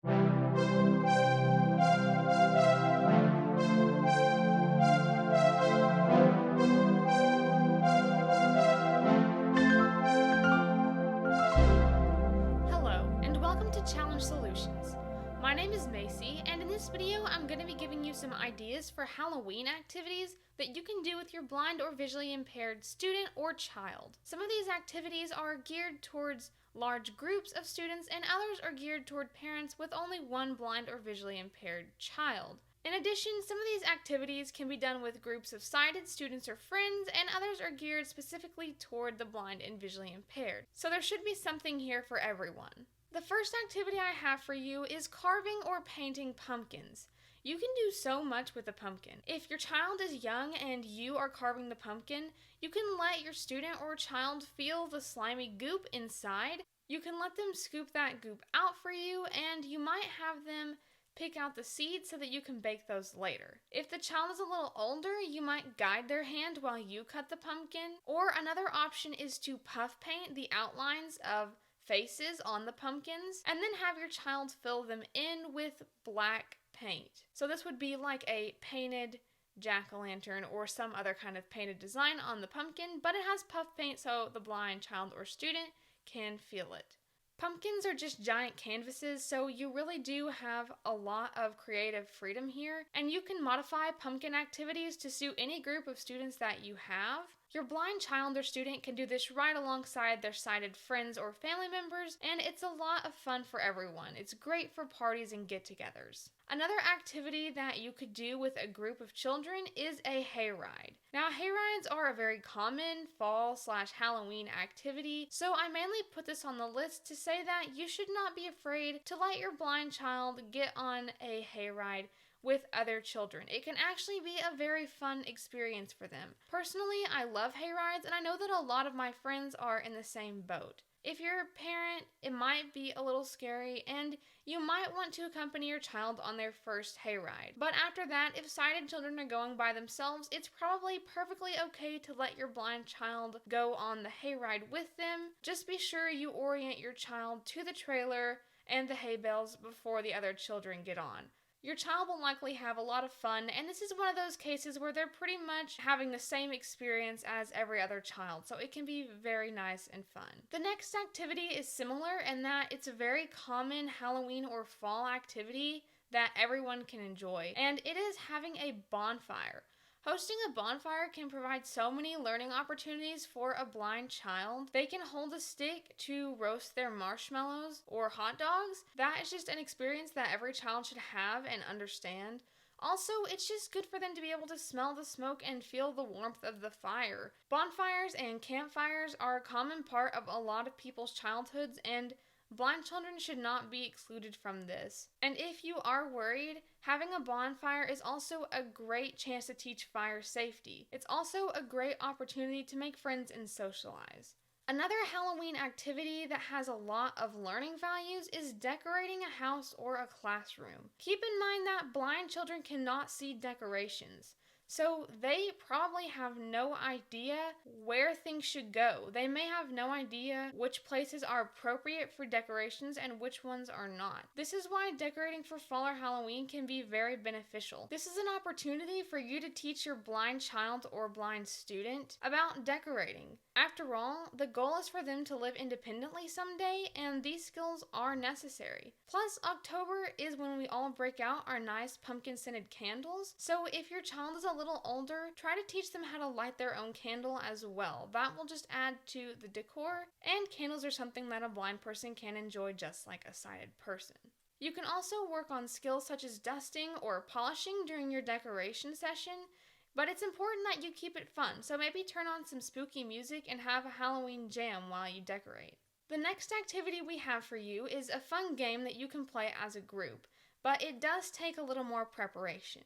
Hello, and welcome to Challenge Solutions. My name is Macy, and in this video I'm going to be giving you some ideas for Halloween activities that you can do with your blind or visually impaired student or child. Some of these activities are geared towards large groups of students, and others are geared toward parents with only one blind or visually impaired child. In addition, some of these activities can be done with groups of sighted students or friends, and others are geared specifically toward the blind and visually impaired. So there should be something here for everyone. The first activity I have for you is carving or painting pumpkins. You can do so much with a pumpkin. If your child is young and you are carving the pumpkin, you can let your student or child feel the slimy goop inside. You can let them scoop that goop out for you, and you might have them pick out the seeds so that you can bake those later. If the child is a little older, you might guide their hand while you cut the pumpkin. Or another option is to puff paint the outlines of faces on the pumpkins and then have your child fill them in with black paint. So this would be like a painted jack-o'-lantern or some other kind of painted design on the pumpkin, but it has puff paint so the blind child or student can feel it. Pumpkins are just giant canvases, so you really do have a lot of creative freedom here, and you can modify pumpkin activities to suit any group of students that you have. Your blind child or student can do this right alongside their sighted friends or family members, and it's a lot of fun for everyone. It's great for parties and get-togethers. Another activity that you could do with a group of children is a hayride. Now, hayrides are a very common fall/Halloween activity, so I mainly put this on the list to say that you should not be afraid to let your blind child get on a hayride with other children. It can actually be a very fun experience for them. Personally, I love hayrides, and I know that a lot of my friends are in the same boat. If you're a parent, it might be a little scary, and you might want to accompany your child on their first hayride. But after that, if sighted children are going by themselves, it's probably perfectly okay to let your blind child go on the hayride with them. Just be sure you orient your child to the trailer and the hay bales before the other children get on. Your child will likely have a lot of fun, and this is one of those cases where they're pretty much having the same experience as every other child, so it can be very nice and fun. The next activity is similar in that it's a very common Halloween or fall activity that everyone can enjoy, and it is having a bonfire. Hosting a bonfire can provide so many learning opportunities for a blind child. They can hold a stick to roast their marshmallows or hot dogs. That is just an experience that every child should have and understand. Also, it's just good for them to be able to smell the smoke and feel the warmth of the fire. Bonfires and campfires are a common part of a lot of people's childhoods, and blind children should not be excluded from this. And if you are worried, having a bonfire is also a great chance to teach fire safety. It's also a great opportunity to make friends and socialize. Another Halloween activity that has a lot of learning values is decorating a house or a classroom. Keep in mind that blind children cannot see decorations, so they probably have no idea where things should go. They may have no idea which places are appropriate for decorations and which ones are not. This is why decorating for fall or Halloween can be very beneficial. This is an opportunity for you to teach your blind child or blind student about decorating. After all, the goal is for them to live independently someday, and these skills are necessary. Plus, October is when we all break out our nice pumpkin-scented candles, so if your child is a little older, try to teach them how to light their own candle as well. That will just add to the decor, and candles are something that a blind person can enjoy just like a sighted person. You can also work on skills such as dusting or polishing during your decoration session, but it's important that you keep it fun, so maybe turn on some spooky music and have a Halloween jam while you decorate. The next activity we have for you is a fun game that you can play as a group, but it does take a little more preparation.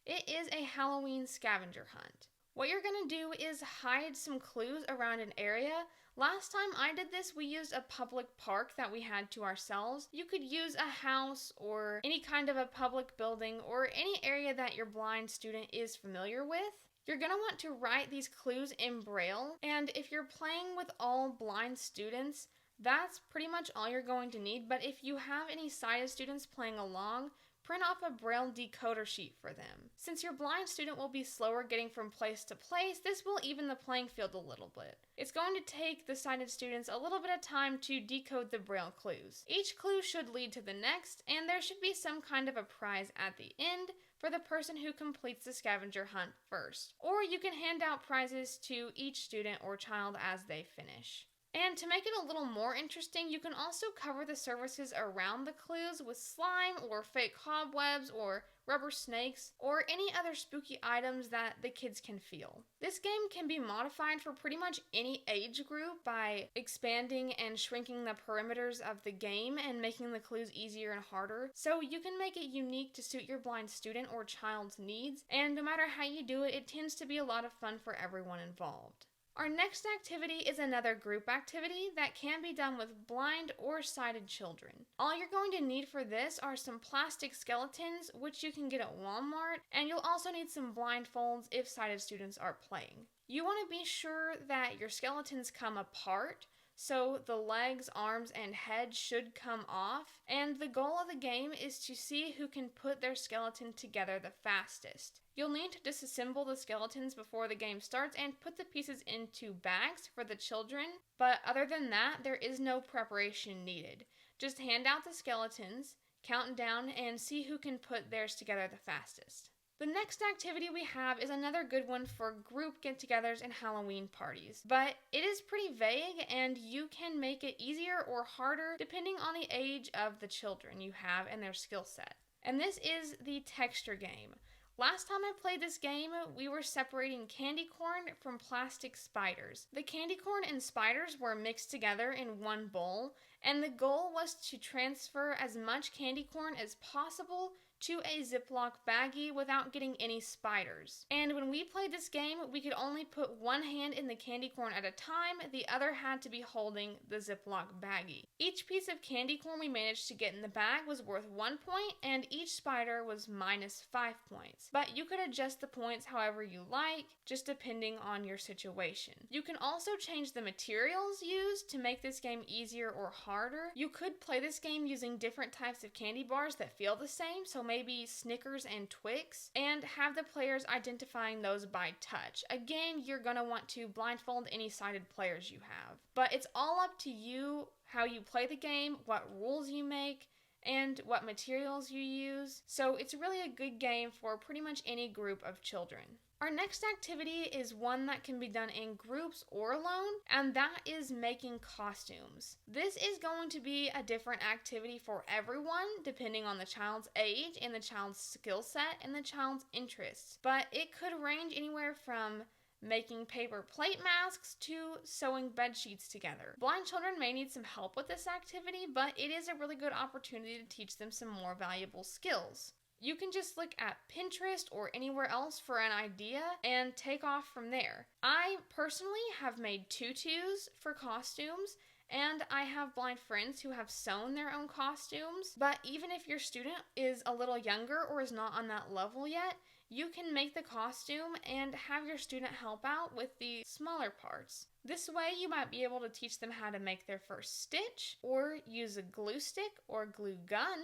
It is a Halloween scavenger hunt. What you're going to do is hide some clues around an area. Last time I did this, we used a public park that we had to ourselves. You could use a house or any kind of a public building or any area that your blind student is familiar with. You're going to want to write these clues in Braille, and if you're playing with all blind students, That's pretty much all you're going to need, but if you have any sighted students playing along, print off a Braille decoder sheet for them. Since your blind student will be slower getting from place to place, this will even the playing field a little bit. It's going to take the sighted students a little bit of time to decode the Braille clues. Each clue should lead to the next, and there should be some kind of a prize at the end for the person who completes the scavenger hunt first. Or you can hand out prizes to each student or child as they finish. And to make it a little more interesting, you can also cover the surfaces around the clues with slime or fake cobwebs or rubber snakes or any other spooky items that the kids can feel. This game can be modified for pretty much any age group by expanding and shrinking the perimeters of the game and making the clues easier and harder. So you can make it unique to suit your blind student or child's needs, and no matter how you do it, it tends to be a lot of fun for everyone involved. Our next activity is another group activity that can be done with blind or sighted children. All you're going to need for this are some plastic skeletons, which you can get at Walmart, and you'll also need some blindfolds if sighted students are playing. You want to be sure that your skeletons come apart, so the legs, arms, and head should come off, and the goal of the game is to see who can put their skeleton together the fastest. You'll need to disassemble the skeletons before the game starts and put the pieces into bags for the children, but other than that, there is no preparation needed. Just hand out the skeletons, count down, and see who can put theirs together the fastest. The next activity we have is another good one for group get-togethers and Halloween parties, but it is pretty vague and you can make it easier or harder depending on the age of the children you have and their skill set. And this is the texture game. Last time I played this game, we were separating candy corn from plastic spiders. The candy corn and spiders were mixed together in one bowl, and the goal was to transfer as much candy corn as possible to a Ziploc baggie without getting any spiders. And when we played this game, we could only put one hand in the candy corn at a time, the other had to be holding the Ziploc baggie. Each piece of candy corn we managed to get in the bag was worth 1 point, and each spider was minus 5 points. But you could adjust the points however you like, just depending on your situation. You can also change the materials used to make this game easier or harder. You could play this game using different types of candy bars that feel the same, so maybe Snickers and Twix, and have the players identifying those by touch. Again, you're going to want to blindfold any sighted players you have. But it's all up to you how you play the game, what rules you make, and what materials you use. So it's really a good game for pretty much any group of children. Our next activity is one that can be done in groups or alone, and that is making costumes. This is going to be a different activity for everyone, depending on the child's age and the child's skill set and the child's interests. But it could range anywhere from making paper plate masks to sewing bed sheets together. Blind children may need some help with this activity, but it is a really good opportunity to teach them some more valuable skills. You can just look at Pinterest or anywhere else for an idea and take off from there. I personally have made tutus for costumes, and I have blind friends who have sewn their own costumes. But even if your student is a little younger or is not on that level yet, you can make the costume and have your student help out with the smaller parts. This way you might be able to teach them how to make their first stitch, or use a glue stick or glue gun,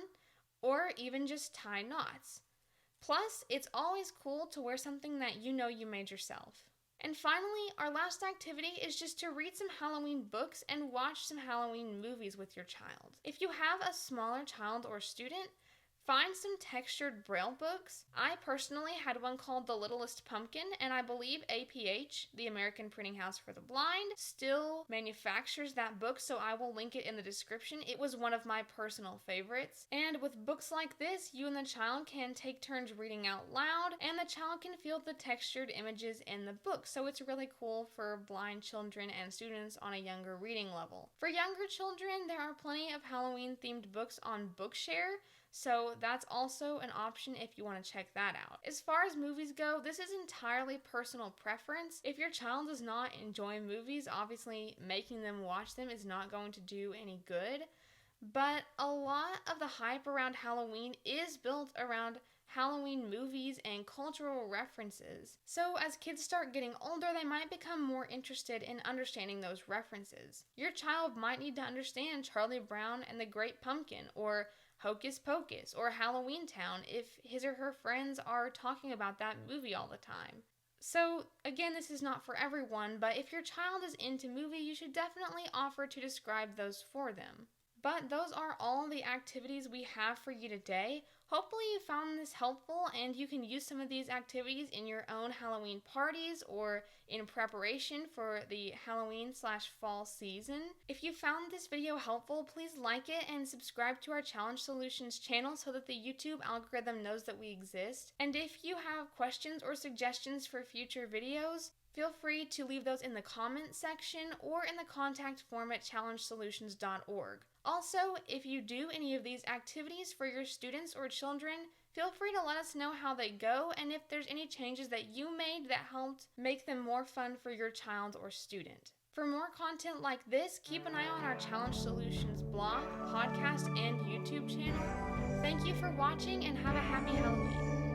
or even just tie knots. Plus, it's always cool to wear something that you know you made yourself. And finally, our last activity is just to read some Halloween books and watch some Halloween movies with your child. If you have a smaller child or student, find some textured Braille books. I personally had one called The Littlest Pumpkin, and I believe APH, the American Printing House for the Blind, still manufactures that book, so I will link it in the description. It was one of my personal favorites. And with books like this, you and the child can take turns reading out loud, and the child can feel the textured images in the book, so it's really cool for blind children and students on a younger reading level. For younger children, there are plenty of Halloween-themed books on Bookshare, so that's also an option if you want to check that out. As far as movies go, this is entirely personal preference. If your child does not enjoy movies, obviously making them watch them is not going to do any good. But a lot of the hype around Halloween is built around Halloween movies and cultural references. So as kids start getting older, they might become more interested in understanding those references. Your child might need to understand Charlie Brown and the Great Pumpkin, or Hocus Pocus, or Halloween Town if his or her friends are talking about that movie all the time. So, again, this is not for everyone, but if your child is into movie, you should definitely offer to describe those for them. But those are all the activities we have for you today. Hopefully you found this helpful and you can use some of these activities in your own Halloween parties or in preparation for the Halloween/fall season. If you found this video helpful, please like it and subscribe to our Challenge Solutions channel so that the YouTube algorithm knows that we exist. And if you have questions or suggestions for future videos, feel free to leave those in the comments section or in the contact form at challengesolutions.org. Also, if you do any of these activities for your students or children, feel free to let us know how they go and if there's any changes that you made that helped make them more fun for your child or student. For more content like this, keep an eye on our Challenge Solutions blog, podcast, and YouTube channel. Thank you for watching and have a happy Halloween.